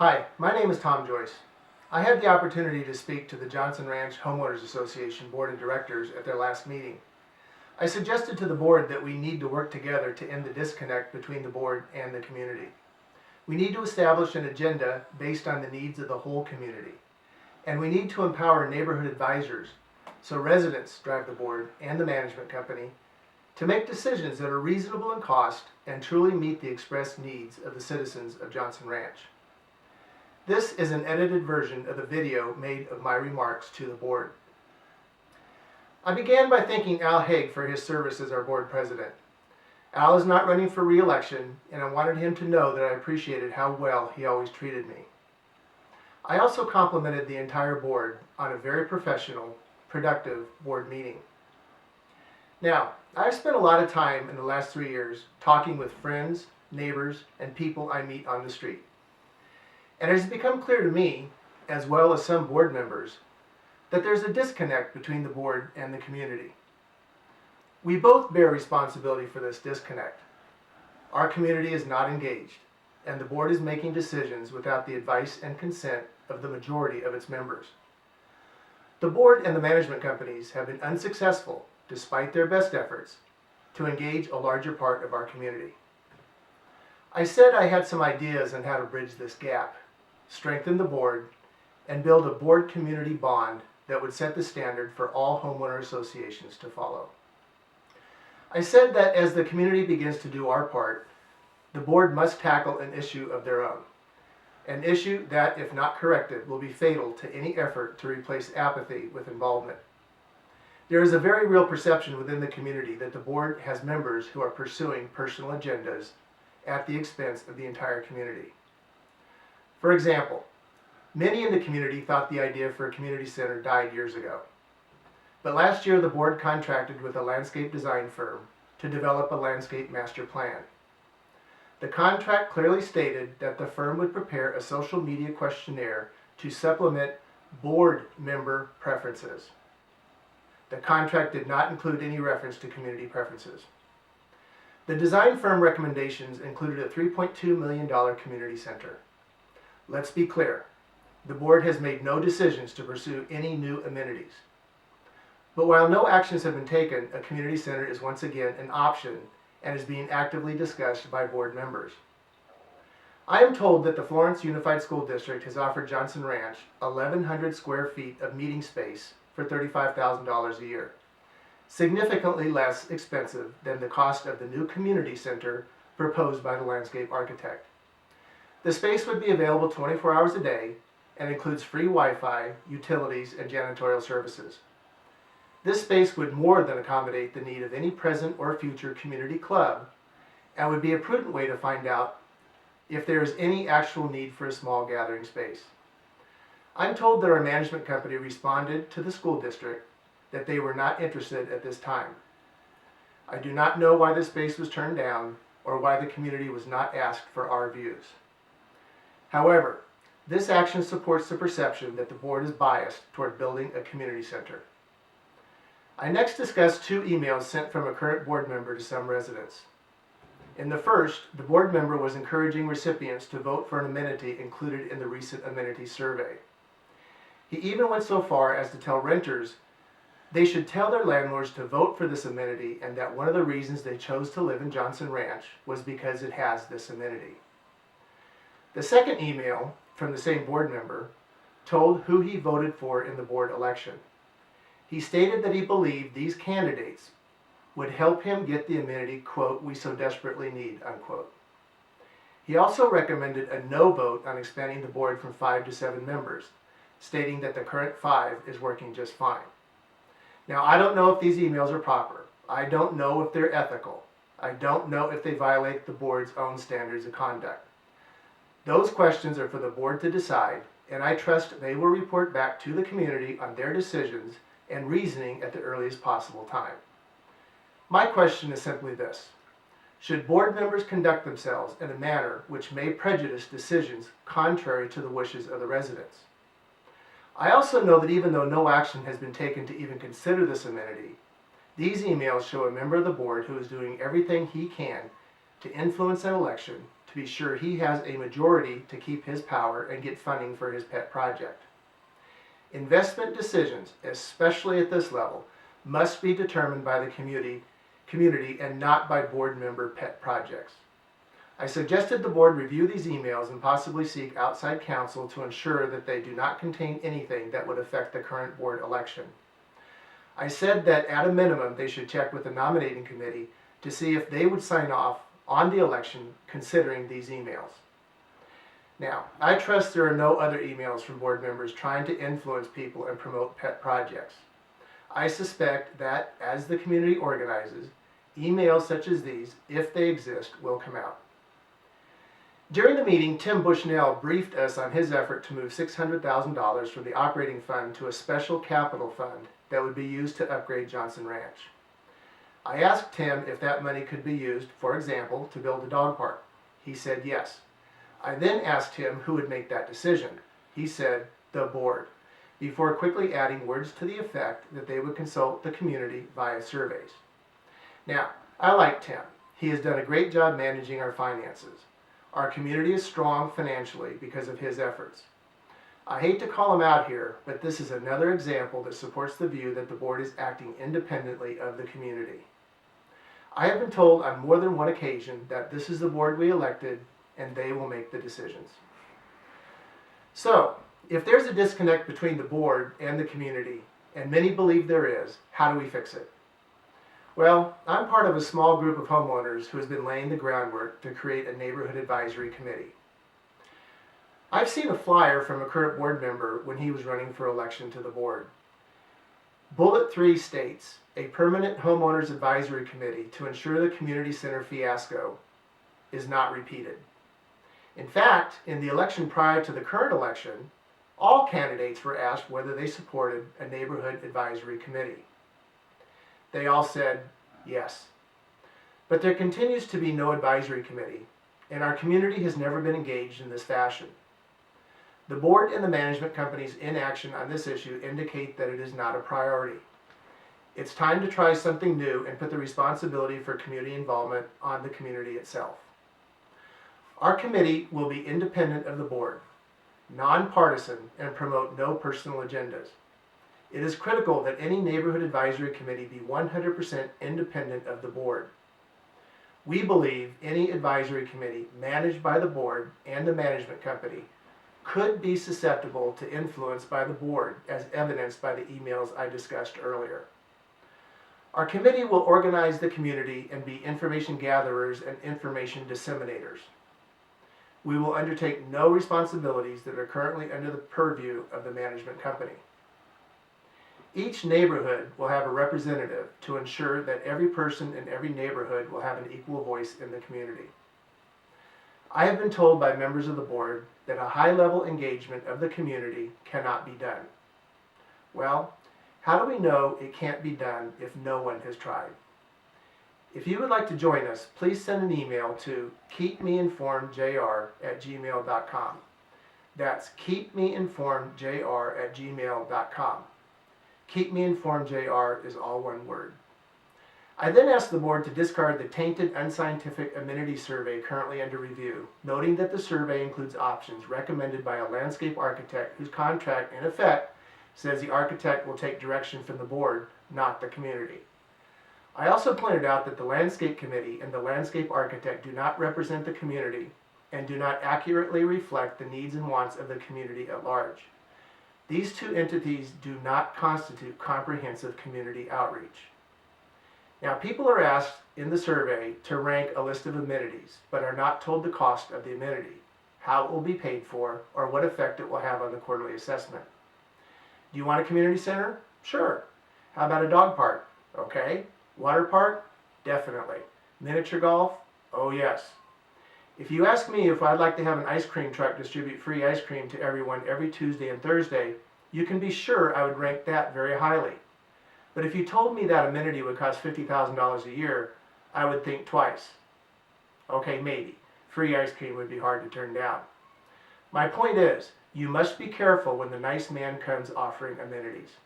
Hi, my name is Tom Joyce. I had the opportunity to speak to the Johnson Ranch Homeowners Association Board of Directors at their last meeting. I suggested to the board that we need to work together to end the disconnect between the board and the community. We need to establish an agenda based on the needs of the whole community. And we need to empower neighborhood advisors, so residents drive the board and the management company, to make decisions that are reasonable in cost and truly meet the expressed needs of the citizens of Johnson Ranch. This is an edited version of the video made of my remarks to the board. I began by thanking Al Haig for his service as our board president. Al is not running for re-election, and I wanted him to know that I appreciated how well he always treated me. I also complimented the entire board on a very professional, productive board meeting. Now, I've spent a lot of time in the last 3 years talking with friends, neighbors, and people I meet on the street. And it has become clear to me, as well as some board members, that there's a disconnect between the board and the community. We both bear responsibility for this disconnect. Our community is not engaged, and the board is making decisions without the advice and consent of the majority of its members. The board and the management companies have been unsuccessful, despite their best efforts, to engage a larger part of our community. I said I had some ideas on how to bridge this gap, strengthen the board, and build a board community bond that would set the standard for all homeowner associations to follow. I said that as the community begins to do our part, the board must tackle an issue of their own. An issue that, if not corrected, will be fatal to any effort to replace apathy with involvement. There is a very real perception within the community that the board has members who are pursuing personal agendas at the expense of the entire community. For example, many in the community thought the idea for a community center died years ago. But last year the board contracted with a landscape design firm to develop a landscape master plan. The contract clearly stated that the firm would prepare a social media questionnaire to supplement board member preferences. The contract did not include any reference to community preferences. The design firm recommendations included a $3.2 million community center. Let's be clear, the board has made no decisions to pursue any new amenities. But while no actions have been taken, a community center is once again an option and is being actively discussed by board members. I am told that the Florence Unified School District has offered Johnson Ranch 1,100 square feet of meeting space for $35,000 a year, significantly less expensive than the cost of the new community center proposed by the landscape architect. The space would be available 24 hours a day and includes free Wi-Fi, utilities, and janitorial services. This space would more than accommodate the need of any present or future community club and would be a prudent way to find out if there is any actual need for a small gathering space. I'm told that our management company responded to the school district that they were not interested at this time. I do not know why the space was turned down or why the community was not asked for our views. However, this action supports the perception that the board is biased toward building a community center. I next discussed 2 emails sent from a current board member to some residents. In the first, the board member was encouraging recipients to vote for an amenity included in the recent amenity survey. He even went so far as to tell renters they should tell their landlords to vote for this amenity and that one of the reasons they chose to live in Johnson Ranch was because it has this amenity. The second email from the same board member told who he voted for in the board election. He stated that he believed these candidates would help him get the amenity, quote, we so desperately need, unquote. He also recommended a no vote on expanding the board from 5 to 7 members, stating that the current 5 is working just fine. Now, I don't know if these emails are proper. I don't know if they're ethical. I don't know if they violate the board's own standards of conduct. Those questions are for the board to decide, and I trust they will report back to the community on their decisions and reasoning at the earliest possible time. My question is simply this: should board members conduct themselves in a manner which may prejudice decisions contrary to the wishes of the residents? I also know that even though no action has been taken to even consider this amenity, these emails show a member of the board who is doing everything he can to influence an election to be sure he has a majority to keep his power and get funding for his pet project. Investment decisions, especially at this level, must be determined by the community and not by board member pet projects. I suggested the board review these emails and possibly seek outside counsel to ensure that they do not contain anything that would affect the current board election. I said that at a minimum they should check with the nominating committee to see if they would sign off on the election considering these emails. Now, I trust there are no other emails from board members trying to influence people and promote pet projects. I suspect that as the community organizes, emails such as these, if they exist, will come out. During the meeting, Tim Bushnell briefed us on his effort to move $600,000 from the operating fund to a special capital fund that would be used to upgrade Johnson Ranch. I asked Tim if that money could be used, for example, to build a dog park. He said yes. I then asked him who would make that decision. He said, the board, before quickly adding words to the effect that they would consult the community via surveys. Now, I like Tim. He has done a great job managing our finances. Our community is strong financially because of his efforts. I hate to call him out here, but this is another example that supports the view that the board is acting independently of the community. I have been told on more than one occasion that this is the board we elected and they will make the decisions. So, if there's a disconnect between the board and the community, and many believe there is, how do we fix it? Well, I'm part of a small group of homeowners who has been laying the groundwork to create a neighborhood advisory committee. I've seen a flyer from a current board member when he was running for election to the board. Bullet 3 states, a permanent homeowners advisory committee to ensure the community center fiasco is not repeated. In fact, in the election prior to the current election, all candidates were asked whether they supported a neighborhood advisory committee. They all said yes. But there continues to be no advisory committee, and our community has never been engaged in this fashion. The board and the management company's inaction on this issue indicate that it is not a priority. It's time to try something new and put the responsibility for community involvement on the community itself. Our committee will be independent of the board, nonpartisan, and promote no personal agendas. It is critical that any neighborhood advisory committee be 100% independent of the board. We believe any advisory committee managed by the board and the management company could be susceptible to influence by the board, as evidenced by the emails I discussed earlier. Our committee will organize the community and be information gatherers and information disseminators. We will undertake no responsibilities that are currently under the purview of the management company. Each neighborhood will have a representative to ensure that every person in every neighborhood will have an equal voice in the community. I have been told by members of the board that a high-level engagement of the community cannot be done. Well, how do we know it can't be done if no one has tried? If you would like to join us, please send an email to keepmeinformedjr@gmail.com. That's keepmeinformedjr@gmail.com. KeepMeInformedJR is all one word. I then asked the board to discard the tainted, unscientific amenity survey currently under review, noting that the survey includes options recommended by a landscape architect whose contract, in effect, says the architect will take direction from the board, not the community. I also pointed out that the landscape committee and the landscape architect do not represent the community and do not accurately reflect the needs and wants of the community at large. These two entities do not constitute comprehensive community outreach. Now, people are asked in the survey to rank a list of amenities, but are not told the cost of the amenity, how it will be paid for, or what effect it will have on the quarterly assessment. Do you want a community center? Sure. How about a dog park? Okay. Water park? Definitely. Miniature golf? Oh yes. If you ask me if I'd like to have an ice cream truck distribute free ice cream to everyone every Tuesday and Thursday, you can be sure I would rank that very highly. But if you told me that amenity would cost $50,000 a year, I would think twice. Okay, maybe. Free ice cream would be hard to turn down. My point is, you must be careful when the nice man comes offering amenities.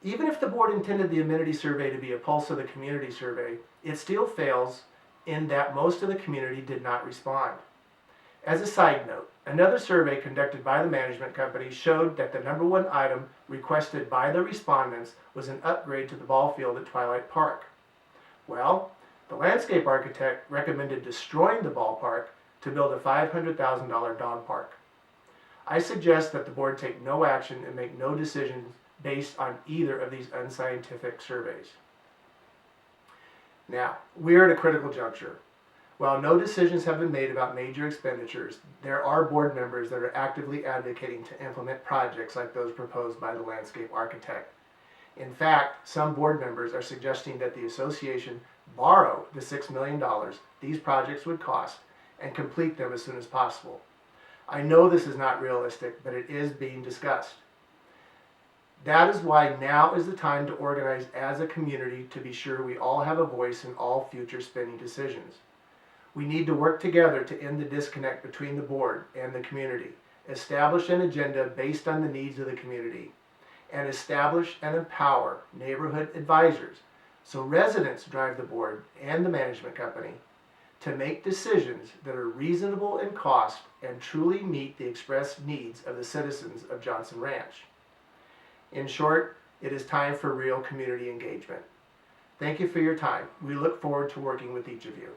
Even if the board intended the amenity survey to be a pulse of the community survey, it still fails in that most of the community did not respond. As a side note, another survey conducted by the management company showed that the number one item requested by the respondents was an upgrade to the ball field at Twilight Park. Well, the landscape architect recommended destroying the ballpark to build a $500,000 dog park. I suggest that the board take no action and make no decisions based on either of these unscientific surveys. Now, we are at a critical juncture. While no decisions have been made about major expenditures, there are board members that are actively advocating to implement projects like those proposed by the landscape architect. In fact, some board members are suggesting that the association borrow the $6 million these projects would cost and complete them as soon as possible. I know this is not realistic, but it is being discussed. That is why now is the time to organize as a community to be sure we all have a voice in all future spending decisions. We need to work together to end the disconnect between the board and the community, establish an agenda based on the needs of the community, and establish and empower neighborhood advisors so residents drive the board and the management company to make decisions that are reasonable in cost and truly meet the expressed needs of the citizens of Johnson Ranch. In short, it is time for real community engagement. Thank you for your time. We look forward to working with each of you.